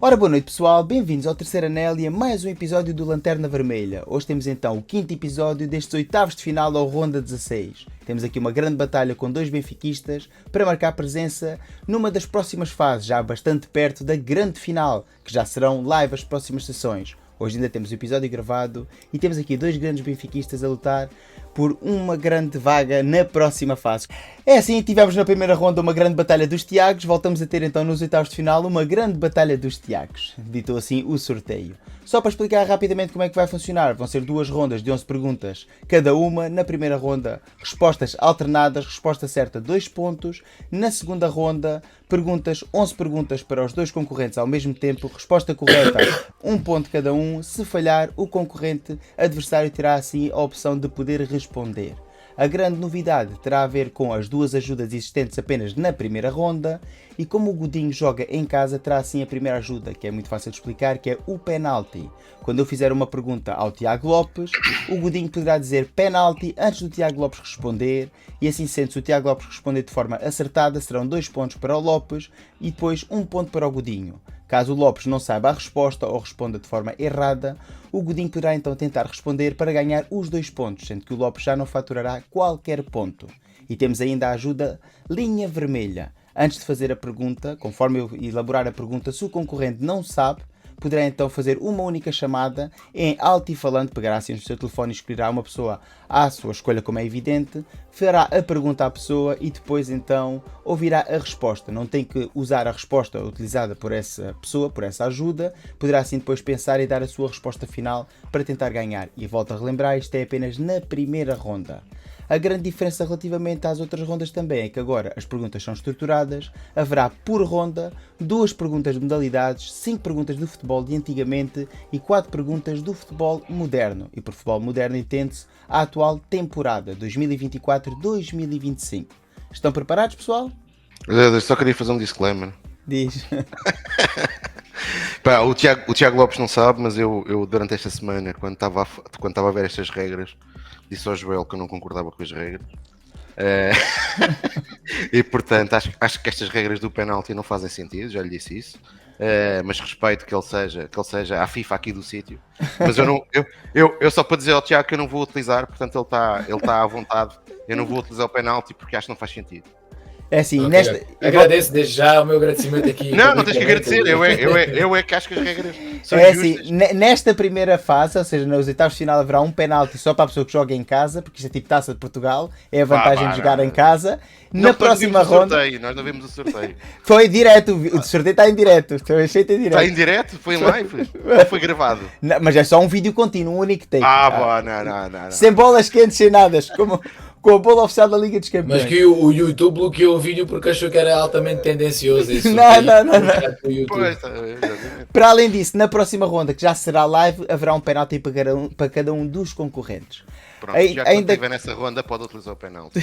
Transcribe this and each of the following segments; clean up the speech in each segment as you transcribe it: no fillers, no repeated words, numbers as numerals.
Ora, boa noite pessoal, bem-vindos ao terceiro anel e a mais um episódio do Lanterna Vermelha. Hoje temos então o quinto episódio destes oitavos de final ao Ronda 16. Temos aqui uma grande batalha com dois benfiquistas para marcar presença numa das próximas fases, já bastante perto da grande final, que já serão live as próximas sessões. Hoje ainda temos o episódio gravado e temos aqui dois grandes benfiquistas a lutar por uma grande vaga na próxima fase. É assim, tivemos na primeira ronda uma grande batalha dos Tiagos, voltamos a ter então nos oitavos de final uma grande batalha dos Tiagos. Ditou assim o sorteio. Só para explicar rapidamente como é que vai funcionar, vão ser duas rondas de 11 perguntas cada uma. Na primeira ronda, respostas alternadas, resposta certa 2 pontos. Na segunda ronda, 11 perguntas para os dois concorrentes ao mesmo tempo, resposta correta 1 ponto cada um. Se falhar, o concorrente adversário terá assim a opção de poder responder. A grande novidade terá a ver com as duas ajudas existentes apenas na primeira ronda, e como o Godinho joga em casa, terá assim a primeira ajuda, que é muito fácil de explicar, que é o penalti. Quando eu fizer uma pergunta ao Tiago Lopes, o Godinho poderá dizer penalti antes do Tiago Lopes responder, e assim sendo, se o Tiago Lopes responder de forma acertada, serão 2 pontos para o Lopes e depois 1 ponto para o Godinho. Caso o Lopes não saiba a resposta ou responda de forma errada, o Godinho poderá então tentar responder para ganhar os 2 pontos, sendo que o Lopes já não faturará qualquer ponto. E temos ainda a ajuda linha vermelha. Antes de fazer a pergunta, conforme eu elaborar a pergunta, se o concorrente não sabe, poderá então fazer uma única chamada em altifalante, pegará assim no seu telefone e escolherá uma pessoa à sua escolha, como é evidente, fará a pergunta à pessoa e depois então ouvirá a resposta. Não tem que usar a resposta utilizada por essa pessoa, por essa ajuda, poderá assim depois pensar e dar a sua resposta final para tentar ganhar. E volto a relembrar, isto é apenas na primeira ronda. A grande diferença relativamente às outras rondas também é que agora as perguntas são estruturadas, haverá por ronda 2 perguntas de modalidades, 5 perguntas do futebol de antigamente e 4 perguntas do futebol moderno. E por futebol moderno entende-se a atual temporada 2024-2025. Estão preparados, pessoal? Eu só queria fazer um disclaimer. Diz. Pá, o Tiago Lopes não sabe, mas eu durante esta semana, quando estava a ver estas regras, disse ao Joel que eu não concordava com as regras. E portanto acho que estas regras do penalti não fazem sentido, já lhe disse isso. Mas respeito que ele seja a FIFA aqui do sítio. Mas eu só para dizer ao Tiago que eu não vou utilizar, portanto ele está à vontade. Eu não vou utilizar o penalti porque acho que não faz sentido. É assim, okay. Agradeço desde já o meu agradecimento aqui. Não tens que agradecer, eu é que acho que as regras são justas. Assim, nesta primeira fase, ou seja, nos oitavos de final haverá um penalti só para a pessoa que joga em casa, porque isto é tipo Taça de Portugal, é a vantagem de jogar em casa. Na próxima ronda... Nós não vimos o sorteio. Foi direto, o sorteio está em direto. Está em direto? Foi em live? Ou foi gravado? Não, mas é só um vídeo contínuo, um único take. Não. Sem bolas quentes, sem nada, como... com a bola oficial da Liga dos Campeões. Mas que o YouTube bloqueou o vídeo porque achou que era altamente tendencioso. Isso não. Pois, para além disso, na próxima ronda, que já será live, haverá um penalti para cada um dos concorrentes. Pronto, já que ainda estiver nessa ronda pode utilizar o penalti.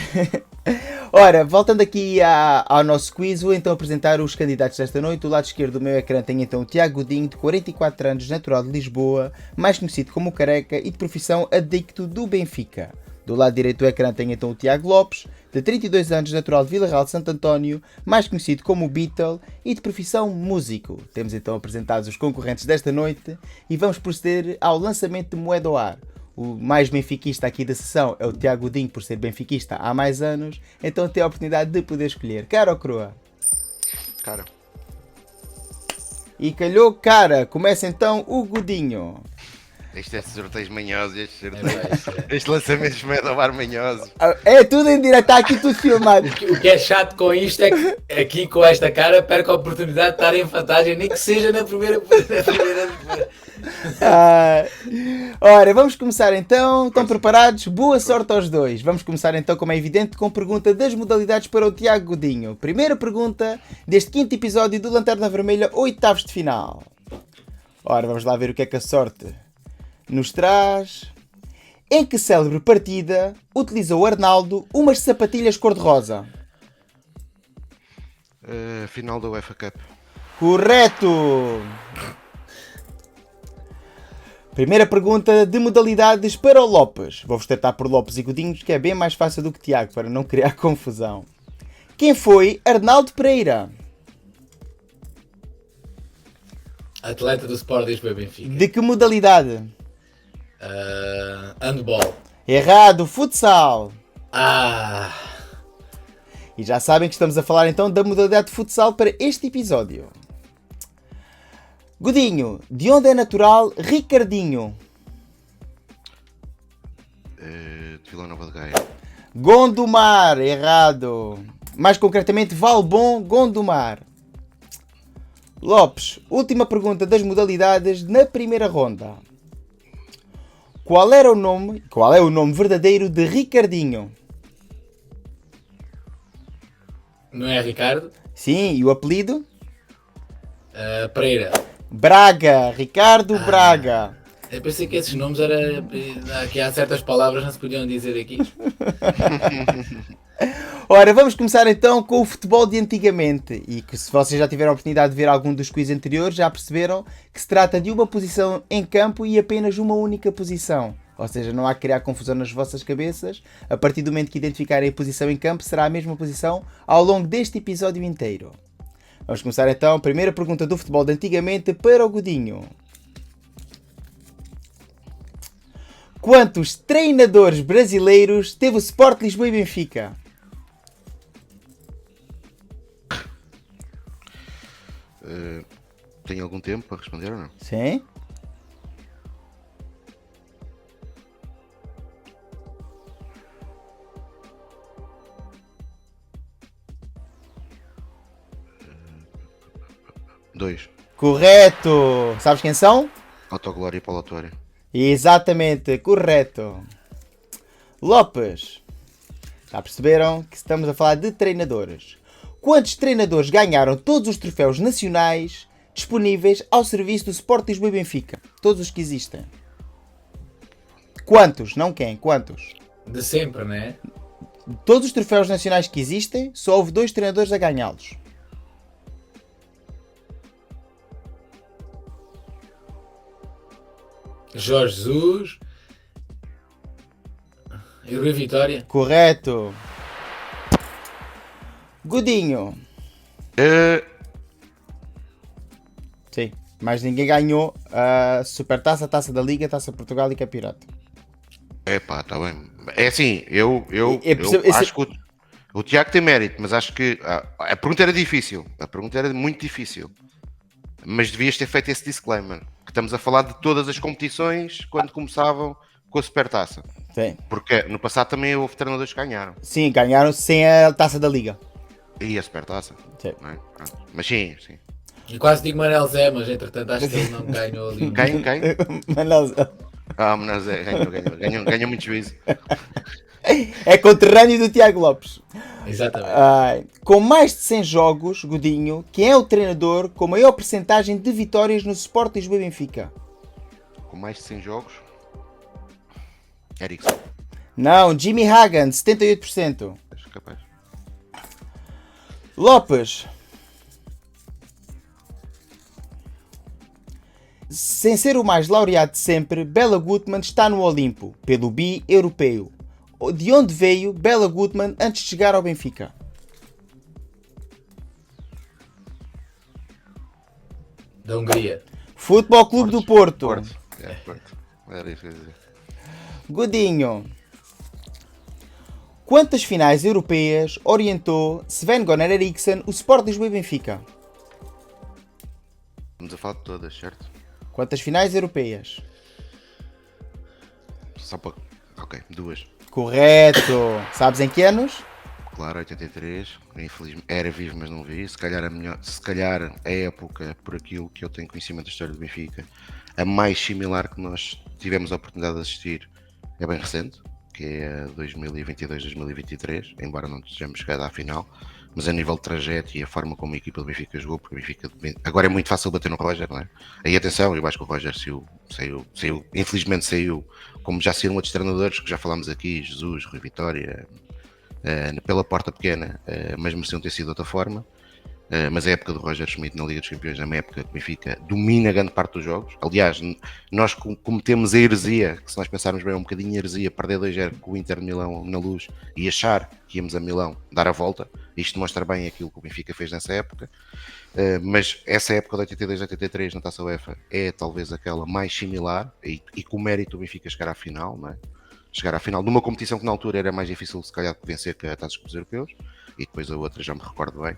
Ora, voltando aqui ao nosso quiz, vou então apresentar os candidatos desta noite. Do lado esquerdo do meu ecrã tem então o Tiago Godinho, de 44 anos, natural de Lisboa, mais conhecido como Careca e de profissão adicto do Benfica. Do lado direito do ecrã tem então o Tiago Lopes, de 32 anos, natural de Vila Real de Santo António, mais conhecido como o Beatle e de profissão músico. Temos então apresentados os concorrentes desta noite e vamos proceder ao lançamento de moeda ao ar. O mais benfiquista aqui da sessão é o Tiago Godinho, por ser benfiquista há mais anos, então tem a oportunidade de poder escolher. Cara ou crua? Cara. E calhou cara. Começa então o Godinho. Este é sorteios manhosos, este lançamento de moeda ao ar manhoso. É tudo em direto, está aqui tudo filmado. O que é chato com isto é que aqui com esta cara perco a oportunidade de estar em vantagem, nem que seja na primeira. Ora, vamos começar então. Estão preparados? Boa sorte aos dois. Vamos começar então, como é evidente, com pergunta das modalidades para o Tiago Godinho. Primeira pergunta deste quinto episódio do Lanterna Vermelha, oitavos de final. Ora, vamos lá ver o que é que a sorte nos traz. Em que célebre partida utilizou Arnaldo umas sapatilhas cor-de-rosa? Final da UEFA Cup. Correto! Primeira pergunta de modalidades para o Lopes. Vou-vos tentar por Lopes e Godinhos, que é bem mais fácil do que Tiago, para não criar confusão. Quem foi Arnaldo Pereira? Atleta do Sport Lisboa e Benfica. De que modalidade? Handball. Errado, futsal. Ah, E já sabem que estamos a falar então da modalidade de futsal para este episódio. Godinho, de onde é natural Ricardinho? De Vila Nova de Gaia. Gondomar, errado. Mais concretamente, Valbom, Gondomar. Lopes, última pergunta das modalidades na primeira ronda. Qual é o nome verdadeiro de Ricardinho? não é Ricardo? Sim, e o apelido? Pereira. Braga, Ricardo Braga. Eu pensei que esses nomes era. Que há certas palavras que não se podiam dizer aqui. Ora, vamos começar então com o futebol de antigamente. E que se vocês já tiveram a oportunidade de ver algum dos quiz anteriores, já perceberam que se trata de uma posição em campo e apenas uma única posição. Ou seja, não há que criar confusão nas vossas cabeças. A partir do momento que identificarem a posição em campo, será a mesma posição ao longo deste episódio inteiro. Vamos começar então. Primeira pergunta do futebol de antigamente para o Godinho. Quantos treinadores brasileiros teve o Sport Lisboa e Benfica? Tem algum tempo para responder ou não? Sim. Dois. Correto! Sabes quem são? Autoglória e Paulo Autório. Exatamente, correto. Lopes. Já perceberam que estamos a falar de treinadores. Quantos treinadores ganharam todos os troféus nacionais disponíveis ao serviço do Sport Lisboa e Benfica? Todos os que existem. Quantos? Não quem? Quantos? De sempre, não é? Todos os troféus nacionais que existem, só houve 2 treinadores a ganhá-los. Jorge Jesus. E Rui Vitória. Correto. Godinho. Sim. Mas ninguém ganhou a Supertaça, a Taça da Liga, a Taça de Portugal e Campeonato. Epá, está bem. É assim, eu percebo- acho que o Tiago tem mérito, mas acho que a pergunta era difícil. A pergunta era muito difícil. Mas devias ter feito esse disclaimer. Que estamos a falar de todas as competições quando começavam com a Supertaça. Sim. Porque no passado também houve treinadores que ganharam. Sim, ganharam sem a Taça da Liga. E a Supertaça. Sim. Não é? Pronto. Mas sim, sim. E quase digo Manel Zé, mas entretanto acho que ele não ganhou ali. Quem? Manel, Mas ganhou muito juízo. é conterrâneo do Tiago Lopes. Exatamente. Com mais de 100 jogos, Godinho, quem é o treinador com maior percentagem de vitórias no Sport Lisboa e Benfica? Com mais de 100 jogos. Ericsson. Não, Jimmy Hagan, 78%. Acho capaz. Lopes. Sem ser o mais laureado de sempre, Bela Gutmann está no Olimpo, pelo bi europeu. De onde veio Bela Gutmann antes de chegar ao Benfica? Da Hungria. Futebol Clube do Porto. Porto. Era isso que eu ia dizer. Godinho. Quantas finais europeias orientou Sven-Goran Eriksson o Sport Lisboa e Benfica? Estamos a falar de todas, certo? Quantas finais europeias? Só para. Ok, duas. Correto. Sabes em que anos? Claro, 83. Infelizmente era vivo, mas não vi. Se calhar a época, por aquilo que eu tenho conhecimento da história do Benfica, a mais similar que nós tivemos a oportunidade de assistir é bem recente, que é 2022-2023, embora não estejamos chegado à final. Mas a nível de trajeto e a forma como a equipa do Benfica jogou, porque o Benfica agora é muito fácil bater no Roger, não é? Aí atenção, eu acho que o Roger saiu, infelizmente saiu, como já saíram outros treinadores que já falámos aqui, Jesus, Rui Vitória, pela porta pequena, mas mereciam ter sido de outra forma. Mas a época do Roger Schmidt na Liga dos Campeões é uma época que o Benfica domina grande parte dos jogos. Aliás, nós cometemos a heresia, que se nós pensarmos bem, é um bocadinho a heresia, perder 2-0 com o Inter de Milão na Luz e achar que íamos a Milão dar a volta. Isto mostra bem aquilo que o Benfica fez nessa época. Mas essa época de 82-83 na Taça UEFA é talvez aquela mais similar e com o mérito do Benfica chegar à final, não é? Chegar à final de uma competição que na altura era mais difícil se calhar de vencer que a Taça dos Clubes Europeus, e depois a outra já me recordo bem,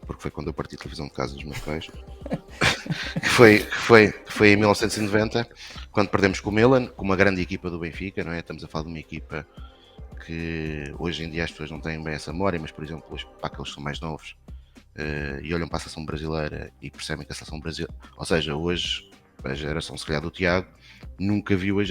porque foi quando eu parti a televisão de casa dos meus pais, foi em 1990, quando perdemos com o Milan, com uma grande equipa do Benfica, não é? Estamos a falar de uma equipa que hoje em dia as pessoas não têm bem essa memória, mas por exemplo, hoje, para aqueles que são mais novos, e olham para a seleção brasileira e percebem que a seleção brasileira, ou seja, hoje a geração se calhar do Tiago nunca viu as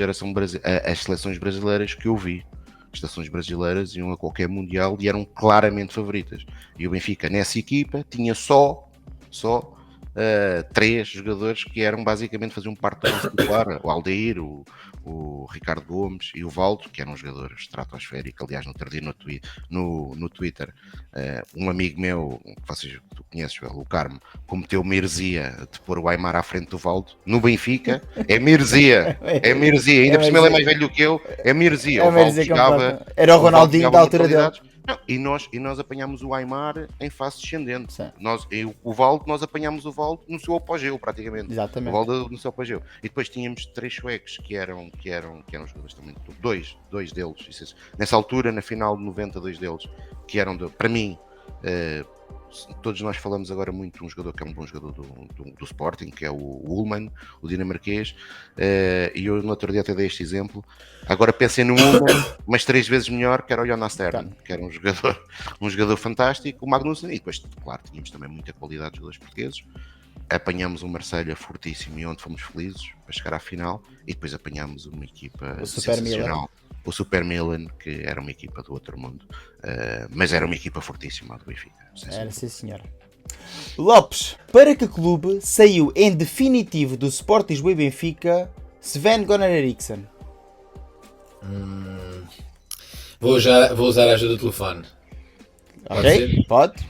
seleções brasileiras que eu vi. As seleções brasileiras iam a qualquer mundial e eram claramente favoritas, e o Benfica nessa equipa tinha só 3 jogadores que eram basicamente faziam parte do nosso titular, o Aldair, o Ricardo Gomes e o Valdo, que eram jogadores estratosféricos. Aliás, no outro dia no Twitter, um amigo meu, que tu conheces, o Carmo, cometeu uma heresia de pôr o Aimar à frente do Valdo no Benfica. É uma heresia, ainda por cima ele é mais velho do que eu, é uma heresia. O Valdo jogava, era o Ronaldinho da altura dele. Não, e nós apanhámos o Aimar em fase descendente. Nós apanhámos o Valdo no seu apogeu, praticamente. Exatamente. O Valdo no seu apogeu. E depois tínhamos 3 suecos que eram jogadores também. Dois deles. Nessa altura, na final de 90, 2 deles, que eram, para mim, todos nós falamos agora muito de um jogador que é um bom jogador do Sporting, que é o Ullmann, o dinamarquês, e eu no outro dia até dei este exemplo. Agora pensem no Ullmann, mas 3 vezes melhor, que era o Jonas Stern, que era um jogador fantástico, o Magnussen, e depois, claro, tínhamos também muita qualidade de jogadores portugueses. Apanhámos um Marselha fortíssimo e onde fomos felizes para chegar à final, e depois apanhámos uma equipa sensacional. O Super Milan, que era uma equipa do outro mundo, mas era uma equipa fortíssima do Benfica. Era, sim senhor. Lopes, para que clube saiu em definitivo do Sport Lisboa e Benfica Sven-Goran Eriksson? Vou usar a ajuda do telefone. Ok, pode.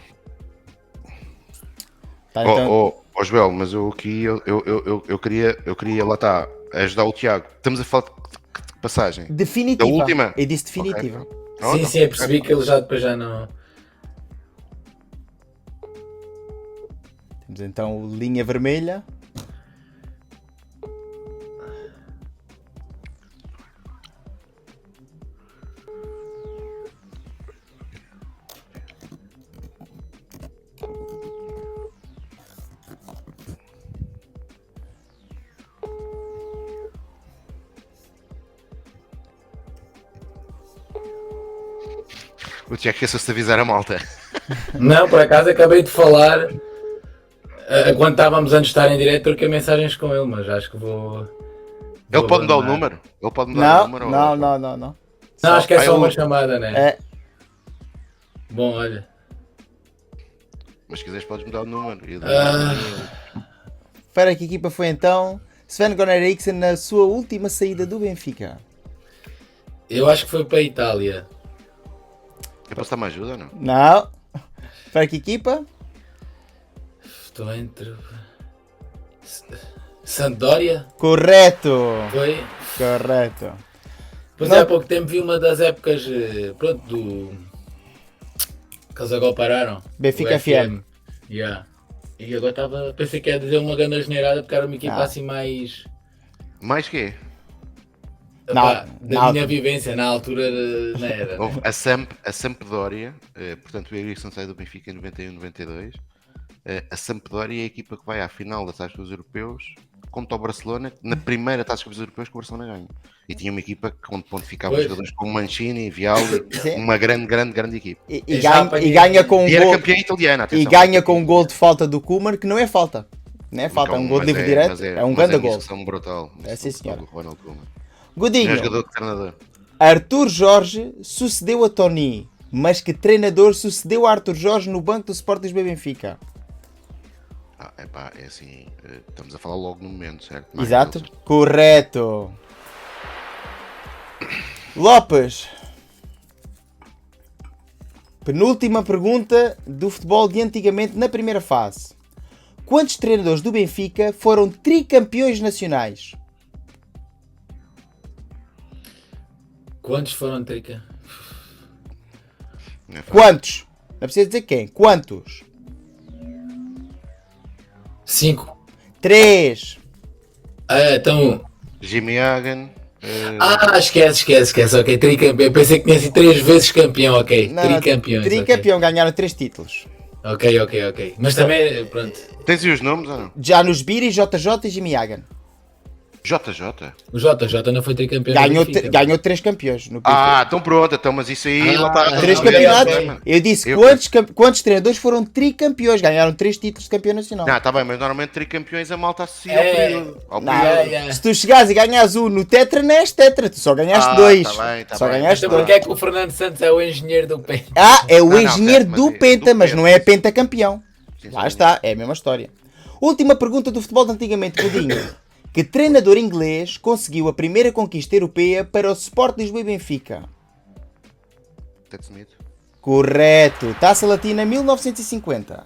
Tá, então... Joel, mas eu aqui eu queria lá está, ajudar o Tiago. Estamos a falar de passagem definitiva. Da última? Eu disse definitiva. Okay. Sim, eu percebi que ele depois já não... Temos então linha vermelha. O Tiago esqueceu-se de avisar a malta. Não, por acaso acabei de falar quando estávamos antes de estar em direto, troquei mensagens com ele, mas acho que vou ele pode me dar o número? Ele pode me dar o número? Não. Não, acho que é só uma chamada, né? É. Bom, olha. Mas se quiseres podes me dar o número. Para que equipa foi então Sven-Goran Eriksson na sua última saída do Benfica? Eu acho que foi para a Itália. Eu posso dar-me ajuda ou não? Não. Para que equipa? Estou entre... Sampdoria? Correto. Foi? Correto. Pois há pouco tempo vi uma das épocas, pronto, que eles agora pararam. Benfica FM. Yeah. E agora pensei que ia dizer uma grande asneirada porque era uma equipa assim mais... Mais quê? Da minha vivência, na altura não era. A Sampdoria, portanto o Eriksson sai do Benfica em 91-92. A Sampdoria é a equipa que vai à final da Taça dos Europeus contra o Barcelona, na primeira Taça dos Europeus que o Barcelona ganha. E tinha uma equipa onde ficavam jogadores como Mancini, Vialli, uma grande equipa. E ganha com um e era gol, campeã italiana, atenção, e ganha com um gol de falta do Koeman, que não é falta. Não é falta, é um gol de livre direto. É um grande gol. Brutal. É sim, senhor. Ronald Koeman. Godinho, Jogador de treinador. Arthur Jorge sucedeu a Tony, mas que treinador sucedeu a Arthur Jorge no banco do Sport Lisboa e Benfica? É assim, estamos a falar logo no momento, certo? Exato, correto. Lopes, penúltima pergunta do futebol de antigamente na primeira fase. Quantos treinadores do Benfica foram tricampeões nacionais? Quantos foram trica? Quantos? Não precisa dizer quem. Quantos? 5. 3. Então. Jimmy Hagan. Esquece. Ok, tricampeão. Eu pensei que tinha sido 3 vezes campeão. Ok, tricampeões. Tricampeão, ganharam 3 títulos. Ok. Mas também, pronto. Tens aí os nomes ou não? Janus Biri, JJ e Jimmy Hagan. JJ? O JJ não foi tricampeão. do Benfica. Ganhou 3 campeões no PT. Então pronto, então, mas isso aí lá está. 3 ok, campeonatos. ok. Eu disse Eu- quantos treinadores foram tricampeões? Ganharam 3 títulos de campeão nacional. Não, está bem, mas normalmente tricampeões a malta associa É. ao período. Ao Não. período. Se tu chegares e ganhas um no Tetra, não és Tetra. Tu só ganhaste 2. Tá Só bem. ganhaste Então 2. porque é que o Fernando Santos é o engenheiro do PEN? É o Não, engenheiro certo, do mas Penta, do mas Penta. não é pentacampeão. Sim, Lá sim. está, é a mesma história. Última pergunta do futebol de antigamente, Godinho. Que treinador inglês conseguiu a primeira conquista europeia para o Sport Lisboa e Benfica? Ted Smith. Correto. Taça Latina 1950.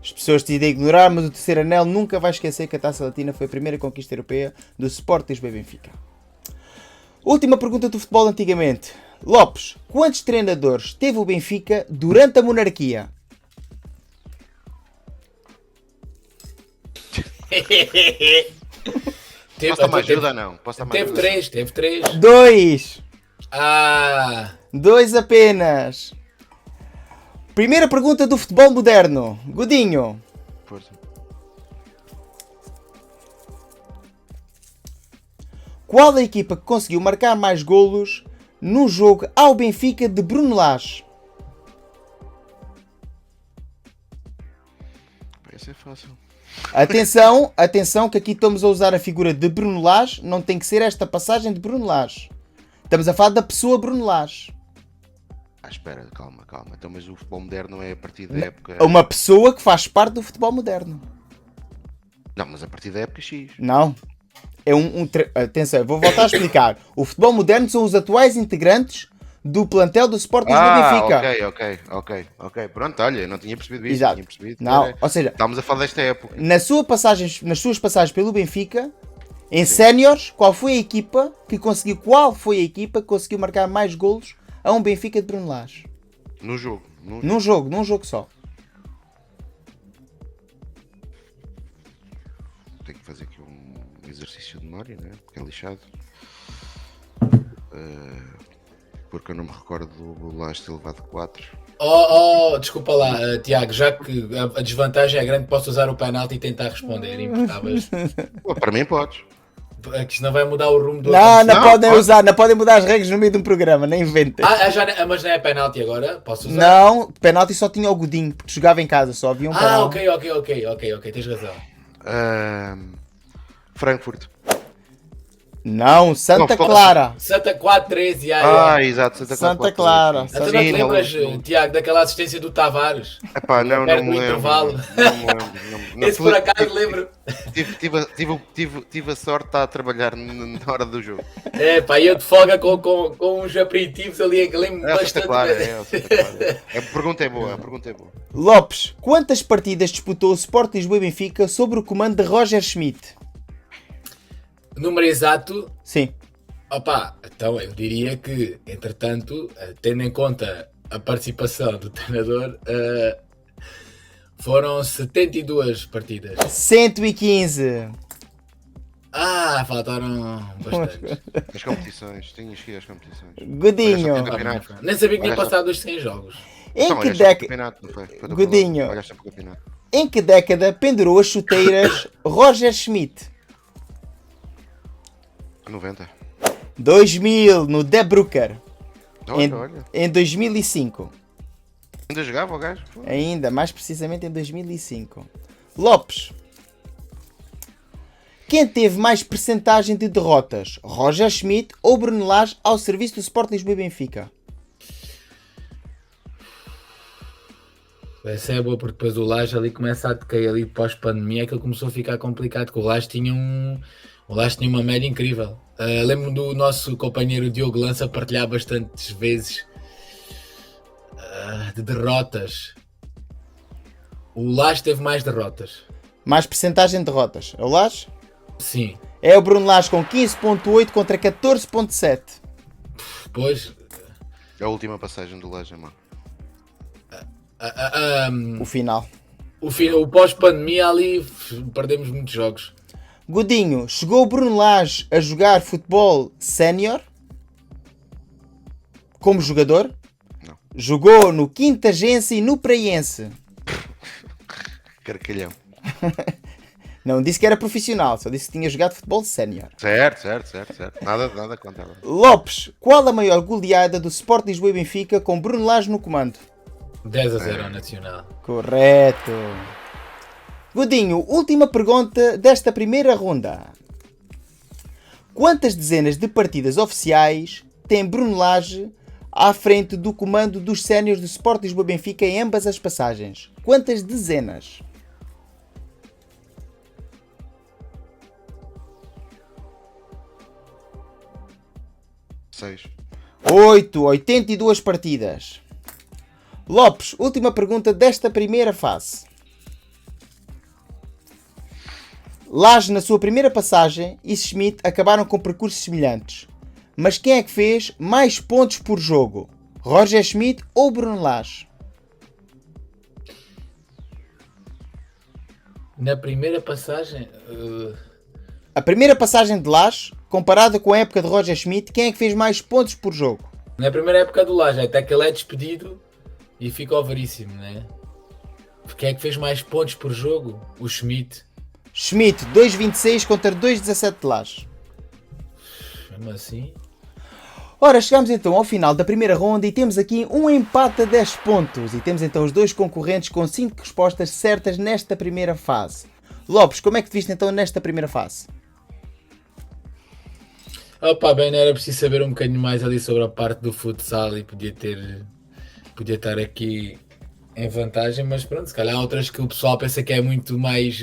As pessoas te irão ignorar, mas o terceiro anel nunca vai esquecer que a Taça Latina foi a primeira conquista europeia do Sport Lisboa e Benfica. Última pergunta do futebol antigamente. Lopes, quantos treinadores teve o Benfica durante a monarquia? Posso dar uma ajuda ou não? Posso dar uma Teve ajuda? 3. 2. Ah, 2 apenas. Primeira pergunta do futebol moderno. Godinho. Força. Qual a equipa que conseguiu marcar mais golos no jogo ao Benfica de Bruno Lage? Esse é fácil. Atenção que aqui estamos a usar a figura de Bruno Lage, não tem que ser esta passagem de Bruno Lage. Estamos a falar da pessoa Bruno Lage. Espera, calma. Então, mas o futebol moderno não é a partir da época... Uma pessoa que faz parte do futebol moderno. Não, mas a partir da época X. Não. É atenção, eu vou voltar a explicar. O futebol moderno são os atuais integrantes do plantel do Sport Lisboa e Benfica. Ok. Pronto, olha, eu não tinha percebido isso. Exato. Tinha percebido que Não, era- ou seja, Estamos a falar desta época. nas suas passagens pelo Benfica, em séniores, qual foi a equipa que conseguiu marcar mais golos a um Benfica de Bruno Lage? No jogo. Num jogo só. Tenho que fazer aqui um exercício de memória, né? Porque é lixado. Porque eu não me recordo do Lage ter levado 4. desculpa lá, Tiago, já que a desvantagem é grande, posso usar o penalti e tentar responder. Importavas. Pô, para mim podes. Que senão vai mudar o rumo do Não acontecimento. podem pode. usar, não podem mudar as regras no meio de um programa, nem inventem. Mas não é penalti agora? Posso usar? Não, penalti só tinha o Godinho, porque jogava em casa, só havia um penalti. Ok, tens razão. Frankfurt. Não, Santa Não, Clara. Santa 4-13, Exato. Santa Clara. Então não te lembras, Tiago, daquela assistência do Tavares? Epá, não Perto me do lembro. intervalo. Não me lembro. Esse por acaso lembro. Tive a sorte de estar a trabalhar na hora do jogo. Eu de folga com uns aperitivos ali, que lembro É o Santa bastante. Clara, Santa Clara. A pergunta é boa. Lopes, quantas partidas disputou o Sport Lisboa e Benfica sob o comando de Roger Schmidt? Número exato, Sim. então eu diria que, entretanto, tendo em conta a participação do treinador, foram 72 partidas. 115. Faltaram bastantes. As competições, tinhas que ir às competições. Godinho. Olha, campeonato. Nem sabia que tinha Olha, passado os 100 jogos. Em Então, que olhaste para o década... campeonato, não foi? Foi o que eu tô Godinho. falando. Olhaste para o campeonato. Em que década pendurou as chuteiras Roger Schmidt? 90. 2000, no De Bruyker. Olha. Em 2005. Ainda jogava o gajo? Pô. Ainda, mais precisamente em 2005. Lopes. Quem teve mais percentagem de derrotas? Roger Schmidt ou Bruno Lage ao serviço do Sport Lisboa e Benfica? Essa é boa, porque depois o Lage ali começa a decair ali pós-pandemia, que ele começou a ficar complicado, porque o Lage tinha uma média incrível. Lembro-me do nosso companheiro Diogo Lança partilhar bastantes vezes de derrotas. O Lage teve mais derrotas. Mais percentagem de derrotas. É o Lage? Sim. É o Bruno Lage com 15.8 contra 14.7. Depois, É a última passagem do Lage, mano. O final. O pós-pandemia ali perdemos muitos jogos. Godinho, chegou o Bruno Lage a jogar futebol sénior? Como jogador? Não. Jogou no Quintagense e no Praiense. Carcalhão. Não disse que era profissional, só disse que tinha jogado futebol sénior. Certo. Nada contra. Lopes, qual a maior goleada do Sport Lisboa e Benfica com Bruno Lage no comando? 10-0 ao Nacional. Correto. Godinho, última pergunta desta primeira ronda. Quantas dezenas de partidas oficiais tem Bruno Lage à frente do comando dos séniores do Sport Lisboa e Benfica em ambas as passagens? Quantas dezenas? 6. 82 partidas. Lopes, última pergunta desta primeira fase. Lage, na sua primeira passagem, e Schmidt acabaram com percursos semelhantes. Mas quem é que fez mais pontos por jogo? Roger Schmidt ou Bruno Lage? Na primeira passagem, A primeira passagem de Lage, comparada com a época de Roger Schmidt, quem é que fez mais pontos por jogo? na primeira época do Lage, até que ele é despedido e fica overíssimo, né? Quem é que fez mais pontos por jogo? O Schmidt. Schmidt, 2,26 contra 2,17 de Lage. Mesmo assim. Ora, chegamos então ao final da primeira ronda e temos aqui um empate a 10 pontos. E temos então os dois concorrentes com 5 respostas certas nesta primeira fase. Lopes, como é que te viste então nesta primeira fase? Opa, bem, era preciso saber um bocadinho mais ali sobre a parte do futsal e podia estar aqui em vantagem, mas pronto, se calhar há outras que o pessoal pensa que é muito mais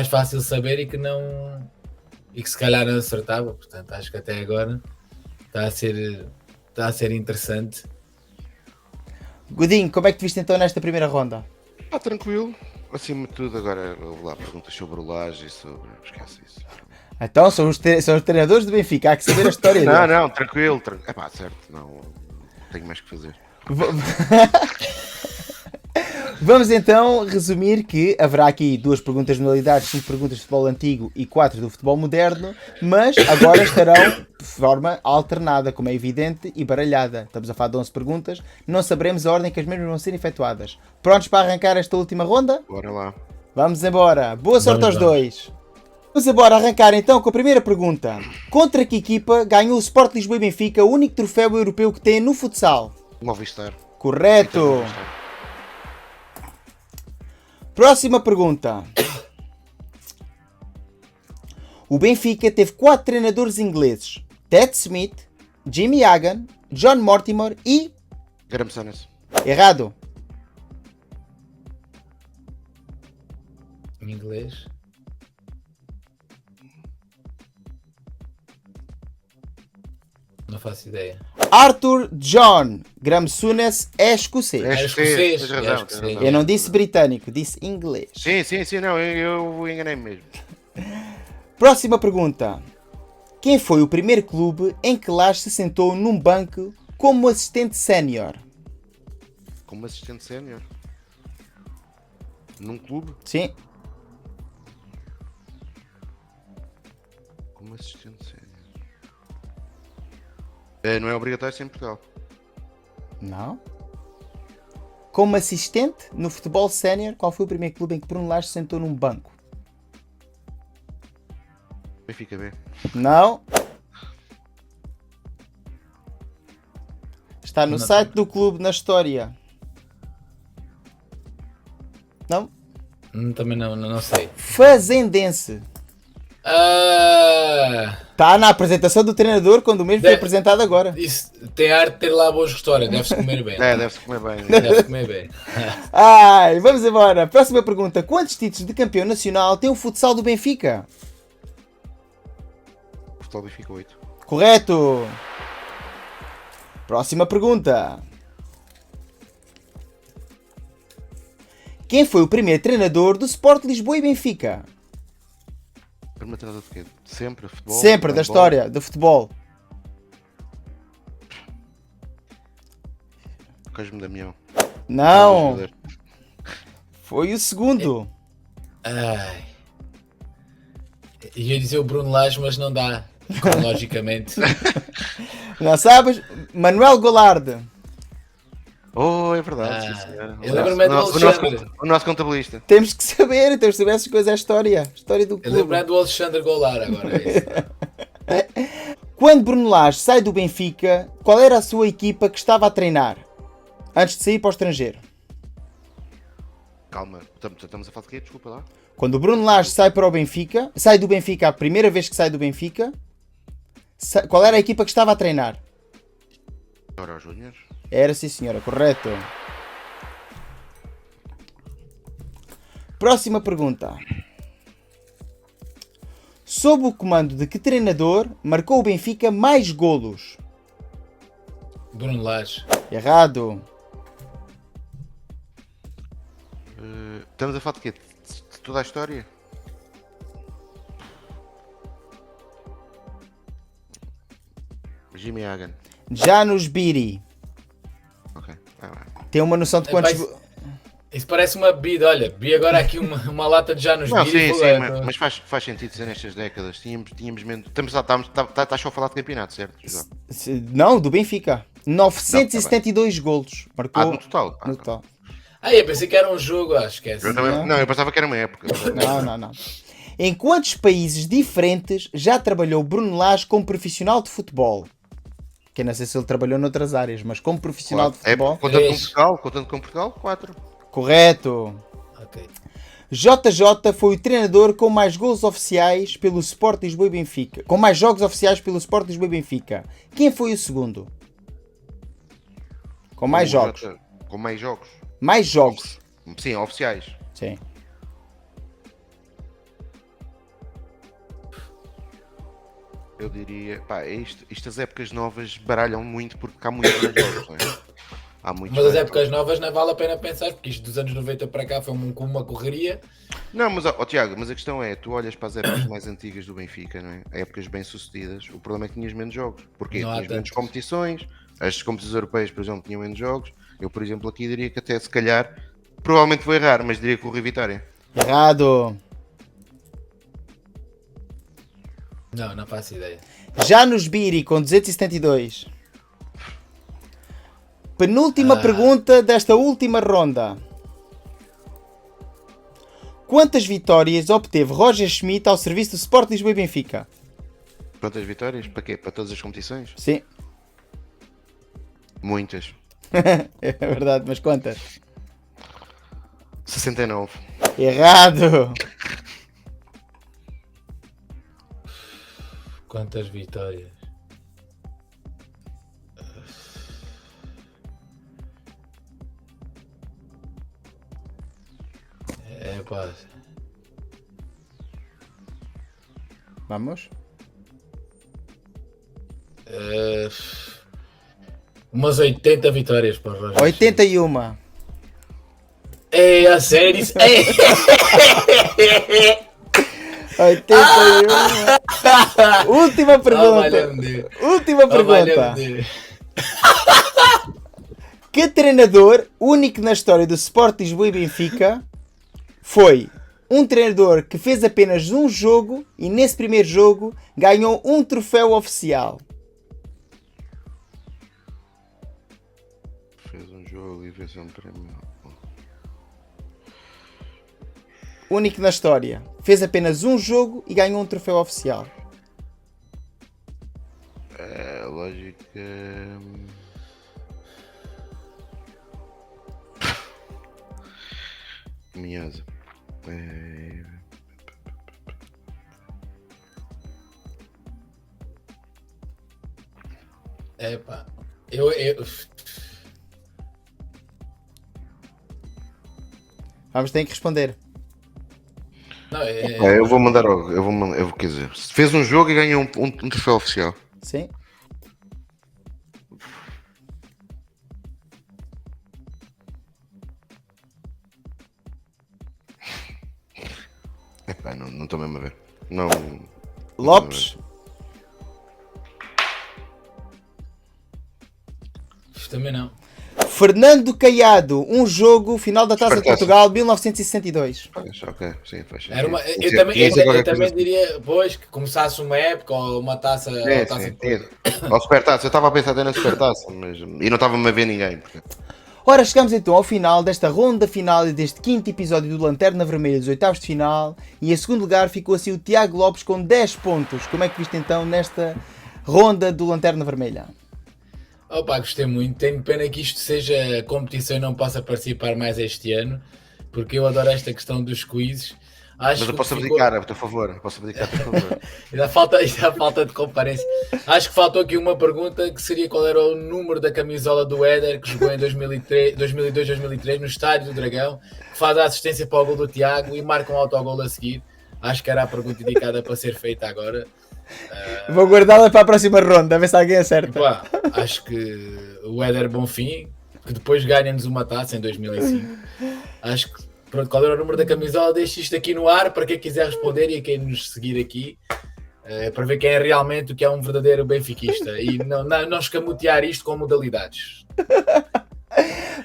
fácil saber e que se calhar não acertava, portanto acho que até agora está a ser interessante. Godinho, como é que te viste então nesta primeira ronda? Tranquilo. Acima de tudo, agora houve lá perguntas sobre o Lage e sobre. Esquece isso. Então, são os treinadores do Benfica, há que saber a história deles. Não, tranquilo. Certo, não tenho mais que fazer. Vamos então resumir que haverá aqui 2 perguntas de modalidades, 5 perguntas de futebol antigo e 4 do futebol moderno, mas agora estarão de forma alternada, como é evidente, e baralhada. Estamos a falar de 11 perguntas, não saberemos a ordem que as mesmas vão ser efetuadas. Prontos para arrancar esta última ronda? Bora lá. Vamos embora. Boa sorte Vamos aos dois. Vamos embora arrancar então com a primeira pergunta. Contra que equipa ganhou o Sport Lisboa e Benfica o único troféu europeu que tem no futsal? Movistar. Correto. Movistar. Próxima pergunta. O Benfica teve 4 treinadores ingleses. Ted Smith, Jimmy Hagan, John Mortimer e... Graham Souness. Errado. Em inglês. Não faço ideia. Arthur John Graham Souness é escocês. É escocês. tens É razão, escocês. tens razão. Eu não disse britânico, disse inglês. Sim, não, eu enganei-me mesmo. Próxima pergunta. Quem foi o primeiro clube em que Lage se sentou num banco como assistente sénior? Como assistente sénior. Num clube? Sim. Como assistente sénior. Não é obrigatório ser em Portugal. Não. Como assistente no futebol sénior, qual foi o primeiro clube em que Bruno Lage se sentou num banco? Benfica B. Não. Está no Não site sei. do clube, na história. Não? Também não sei. Fazendense. Está na apresentação do treinador quando o mesmo foi apresentado agora. Isso tem arte de ter lá boas histórias, deve-se comer bem. Deve-se comer bem. Deve-se comer bem. Ai, vamos embora. Próxima pergunta. Quantos títulos de campeão nacional tem o futsal do Benfica? Portugal Benfica 8. Correto. Próxima pergunta. Quem foi o primeiro treinador do Sport Lisboa e Benfica? Primeiro treinador de quê? Sempre, futebol? Sempre, da handball? história, do futebol. Cosme Damião. Não, foi o segundo. Ai. Ia dizer o Bruno Lage, mas não dá, cronologicamente. Não sabes? Manuel Goulart. Oh, é verdade, sim, senhora. Eu lembro-me do Alexandre. O nosso contabilista. Temos que saber essas coisas, é a história do Eu clube. lembro-me do Alexandre Goulart agora. É isso. Quando Bruno Lage sai do Benfica, qual era a sua equipa que estava a treinar? Antes de sair para o estrangeiro. Calma, estamos a falar de quê? Desculpa lá. Quando o Bruno Lage sai para o Benfica, sai do Benfica a primeira vez que sai do Benfica, qual era a equipa que estava a treinar? Ora, os Júniors. Era, sim senhora, correto. Próxima pergunta. Sob o comando de que treinador marcou o Benfica mais golos? Bruno Lage. Errado. Estamos a falar de quê? De toda a história? Jimmy Hagan. Janusz Biri. Ok. Tem uma noção de quantos... Isso parece uma bebida, olha, bebi agora aqui uma lata de Janusz Não, Biri. sim, mas faz sentido ser nestas décadas. Tínhamos menos. Estás só a falar de campeonato, certo? Não, do Benfica. 972 golos. Marcou No total. no total. Eu pensei que era um jogo, esquece. Eu pensava que era uma época. Não. Em quantos países diferentes já trabalhou Bruno Lage como profissional de futebol? Que eu não sei se ele trabalhou noutras áreas, mas como profissional de futebol... Contando com Portugal, 4. Correto. Ok. JJ foi o treinador com mais gols oficiais pelo Sport Lisboa e Benfica. Com mais jogos oficiais pelo Sport Lisboa e Benfica. Quem foi o segundo? Com mais jogos. Com mais jogos. Mais jogos. Sim, oficiais. Sim. Eu diria, estas épocas novas baralham muito porque há muitos jogos, não é? Há muitos. Mas as épocas novas não vale a pena pensar, porque isto dos anos 90 para cá foi uma correria. Não, mas Tiago, mas a questão é, tu olhas para as épocas mais antigas do Benfica, não é? Épocas bem sucedidas, o problema é que tinhas menos jogos. Porquê? Tinhas menos competições, as competições europeias, por exemplo, tinham menos jogos. Eu, por exemplo, aqui diria que até se calhar, provavelmente vou errar, mas diria que o Rui Vitória. Errado. Não faço ideia. Janusz Biri com 272. Penúltima pergunta desta última ronda. Quantas vitórias obteve Roger Schmidt ao serviço do Sport Lisboa e Benfica? Quantas vitórias? Para quê? Para todas as competições? Sim. Muitas. É verdade, mas quantas? 69. Errado. Quantas vitórias? Pá. Vamos? Umas 80 vitórias para o Roger. 81. É, a sério? 81. Última pergunta. Última pergunta. Que treinador, único na história do Sport Lisboa e Benfica, foi um treinador que fez apenas um jogo e nesse primeiro jogo ganhou um troféu oficial? Fez um jogo e fez um prémio. Único na história. Fez apenas um jogo e ganhou um troféu oficial. Lógica. Minhosa. Pá. Eu... Vamos ter que responder. Não, Eu vou mandar algo. Quer dizer, fez um jogo e ganhou um troféu oficial. Sim. Não estou mesmo a ver. Não. Lopes. Também não. Fernando Caiado, um jogo, final da Taça de Supertaça. Portugal, 1962. Pois, ok, sim, faz sentido. Era uma, Tinha eu de ser- também, tinha de ser eu qualquer também coisa diria, pois, que começasse uma época ou uma taça, ou assim. taça Sim, de tinha. Ou Supertaça, eu estava a pensar até na Supertaça, mas e não estava-me a ver ninguém. Ora, chegamos então ao final desta ronda final e deste quinto episódio do Lanterna Vermelha dos oitavos de final. E em segundo lugar ficou assim o Tiago Lopes com 10 pontos. Como é que viste então nesta ronda do Lanterna Vermelha? Opa, gostei muito. Tenho pena que isto seja competição e não possa participar mais este ano, porque eu adoro esta questão dos quizzes. Acho Mas eu que posso ficou- abdicar a teu favor. Posso abdicar a teu favor. ainda falta de comparência. Acho que faltou aqui uma pergunta que seria qual era o número da camisola do Éder que jogou em 2002-2003 no Estádio do Dragão, que faz a assistência para o gol do Tiago e marca um autogol a seguir. Acho que era a pergunta indicada para ser feita agora. Vou guardá-la para a próxima ronda, a ver se alguém acerta. Pá, acho que o Éder Bonfim, que depois ganha-nos uma taça em 2005. Acho que, pronto, qual era o número da camisola? Deixo isto aqui no ar para quem quiser responder e quem nos seguir aqui, para ver quem é realmente o que é um verdadeiro benfiquista e não escamotear isto com modalidades.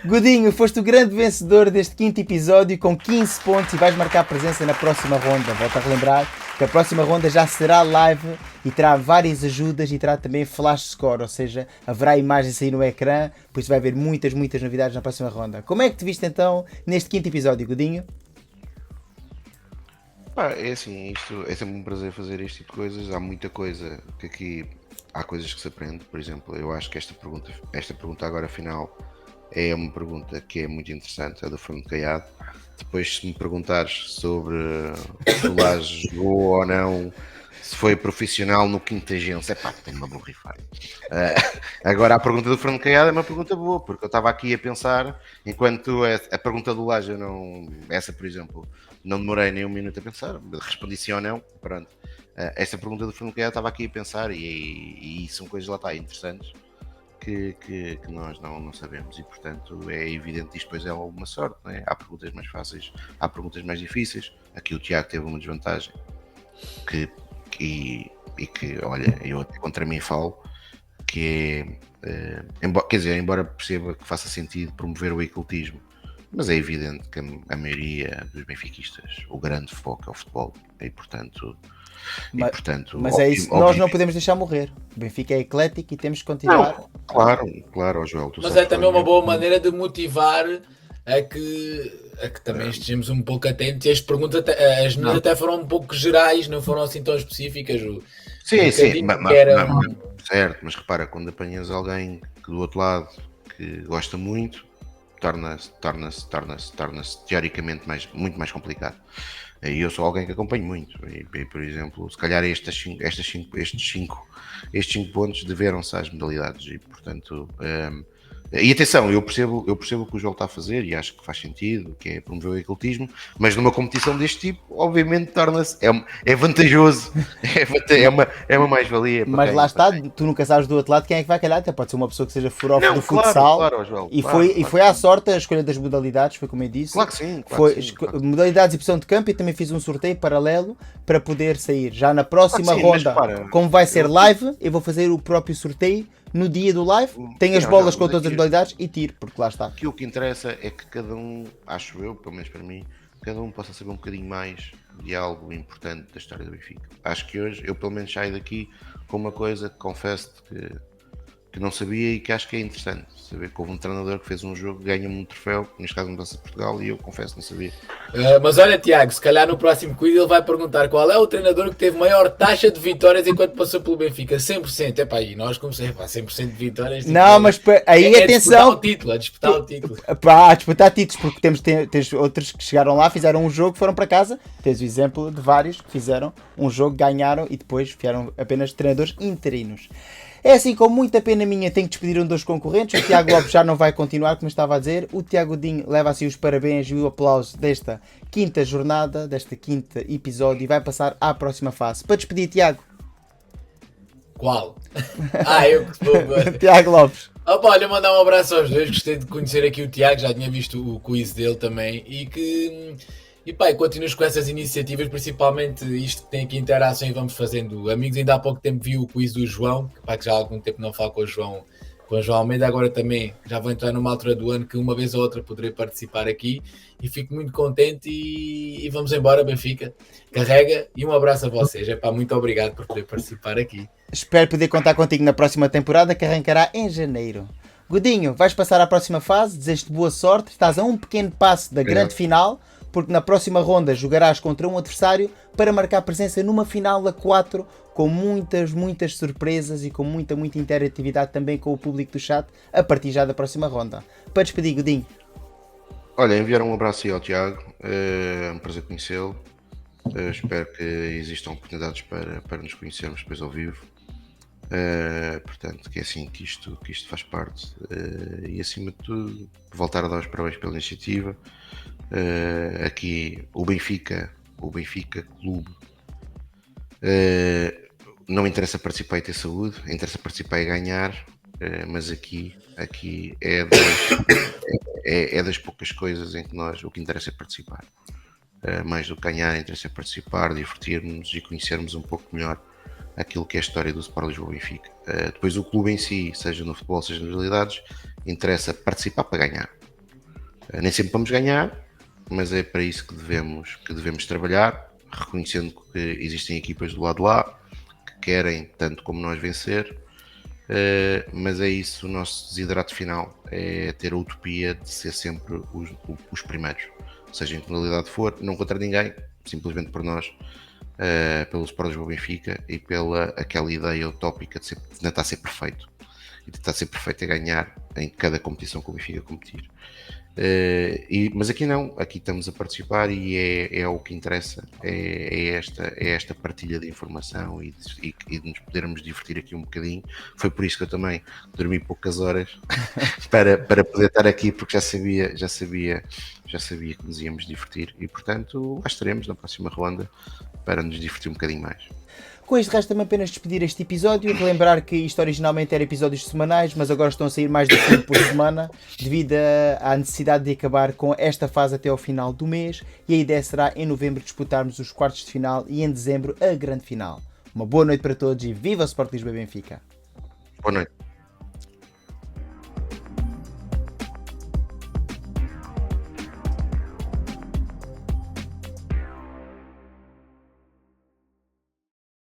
Godinho, foste o grande vencedor deste quinto episódio com 15 pontos e vais marcar presença na próxima ronda. Volto a relembrar que a próxima ronda já será live e terá várias ajudas e terá também flash score, ou seja, haverá imagens aí no ecrã, por isso vai haver muitas novidades na próxima ronda. Como é que te viste então neste quinto episódio, Godinho? Pá, é assim, isto é sempre um prazer fazer este tipo de coisas. Há muita coisa que aqui há coisas que se aprende. Por exemplo, eu acho que esta pergunta agora final é uma pergunta que é muito interessante, a do Fernando Caiado. Depois, se me perguntares sobre se o Laje jogou ou não, se foi profissional no quinta-agência, pá, tenho-me a borrifar. Agora, a pergunta do Fernando Caiado é uma pergunta boa, porque eu estava aqui a pensar, enquanto a pergunta do Laje, essa, por exemplo, não demorei nem um minuto a pensar, respondi sim ou não, pronto. Esta pergunta do Fernando Caiado estava aqui a pensar e são coisas lá está interessantes que nós não sabemos e, portanto, é evidente que isto depois é alguma sorte, não é? Há perguntas mais fáceis, há perguntas mais difíceis. Aqui o Tiago teve uma desvantagem que olha, eu até contra mim falo, que é, embora perceba que faça sentido promover o ecletismo, mas é evidente que a maioria dos benfiquistas, o grande foco é o futebol e, portanto... Mas é isso, nós não podemos deixar morrer. O Benfica é eclético e temos que continuar. Não, claro, Joel. Mas é também uma boa maneira de motivar a que também estejamos um pouco atentos. E as perguntas, as minhas até foram um pouco gerais, não foram assim tão específicas. Sim, certo, mas repara, quando apanhas alguém que do outro lado que gosta muito, torna-se teoricamente muito mais complicado. E eu sou alguém que acompanho muito e, por exemplo, se calhar estes cinco pontos deveram-se às modalidades e, portanto, e atenção, eu percebo o que o João está a fazer e acho que faz sentido, que é promover o ecletismo, mas numa competição deste tipo, obviamente torna-se, é vantajoso, é uma mais-valia. Mas lá está, tu nunca sabes do outro lado quem é que vai calhar, até pode ser uma pessoa que seja furofo do futsal. Claro, João, e foi à sorte a escolha das modalidades, foi como eu disse. Claro que sim. Modalidades e opção de campo, e também fiz um sorteio paralelo para poder sair. Já na próxima ronda, como vai ser live, eu vou fazer o próprio sorteio no dia do live, tenho as bolas com todas as modalidades e tiro, porque lá está. Aqui o que interessa é que cada um, acho eu, pelo menos para mim, cada um possa saber um bocadinho mais de algo importante da história do Benfica. Acho que hoje eu pelo menos saio daqui com uma coisa que confesso que não sabia e que acho que é interessante. Saber que houve um treinador que fez um jogo, ganha-me um troféu, neste caso mudança de Portugal, e eu confesso que não sabia. Mas olha, Tiago, se calhar no próximo quiz ele vai perguntar qual é o treinador que teve maior taxa de vitórias enquanto passou pelo Benfica. 100%. Epá, e nós começamos, 100% de vitórias. Não, mas aí atenção. A disputar o título. A disputar títulos, porque tens outros que chegaram lá, fizeram um jogo, foram para casa. Tens o exemplo de vários que fizeram um jogo, ganharam e depois vieram apenas treinadores interinos. É assim, com muita pena minha, tenho que despedir um dos concorrentes. O Tiago Lopes já não vai continuar, como estava a dizer. O Tiago Dinho leva assim os parabéns e o aplauso desta quinta jornada, desta quinta episódio, e vai passar à próxima fase. Para despedir, Tiago. Qual? Eu que estou agora. Tiago Lopes. Olha, mandar um abraço aos dois. Gostei de conhecer aqui o Tiago, já tinha visto o quiz dele também. E continuas com essas iniciativas, principalmente isto que tem aqui interação e vamos fazendo amigos. Ainda há pouco tempo vi o quiz do João, que já há algum tempo não falo com o João com a João Almeida. Agora também já vou entrar numa altura do ano que uma vez ou outra poderei participar aqui e fico muito contente e vamos embora, Benfica. Carrega e um abraço a vocês. Muito obrigado por poder participar aqui. Espero poder contar contigo na próxima temporada, que arrancará em janeiro. Godinho, vais passar à próxima fase, desejo-te boa sorte, estás a um pequeno passo da grande final, porque na próxima ronda jogarás contra um adversário para marcar presença numa final a 4, com muitas surpresas e com muita interatividade também com o público do chat, a partir já da próxima ronda. Para despedir, Godinho. Olha, enviar um abraço aí ao Tiago, é um prazer conhecê-lo. Espero que existam oportunidades para nos conhecermos depois ao vivo. Portanto, que é assim que isto faz parte. E acima de tudo, voltar a dar os parabéns pela iniciativa. Aqui o Benfica Clube, não interessa participar e ter saúde, interessa participar e ganhar, mas aqui é das poucas coisas em que o que interessa é participar. Mais do que ganhar, interessa é participar, divertir-nos e conhecermos um pouco melhor aquilo que é a história do Sport Lisboa Benfica. Depois o clube em si, seja no futebol, seja nas realidades, interessa participar para ganhar. Nem sempre vamos ganhar, mas é para isso que devemos trabalhar, reconhecendo que existem equipas do lado de lá que querem, tanto como nós, vencer, mas é isso, o nosso desidrato final é ter a utopia de ser sempre os primeiros, seja em que modalidade for, não contra ninguém, simplesmente por nós, pelo Sport Lisboa Benfica e pela aquela ideia utópica de tentar ser perfeito e tentar ser perfeito a ganhar em cada competição que o Benfica competir. Mas aqui não, aqui estamos a participar e é o que interessa, é esta partilha de informação e de nos podermos divertir aqui um bocadinho. Foi por isso que eu também dormi poucas horas para poder estar aqui, porque já sabia que nos íamos divertir e portanto lá estaremos na próxima ronda para nos divertir um bocadinho mais. Com este resta-me apenas despedir este episódio, relembrar que isto originalmente era episódios semanais, mas agora estão a sair mais de 5 por semana, devido à necessidade de acabar com esta fase até ao final do mês, e a ideia será em novembro disputarmos os quartos de final e em dezembro a grande final. Uma boa noite para todos e viva o Sport Lisboa Benfica! Boa noite.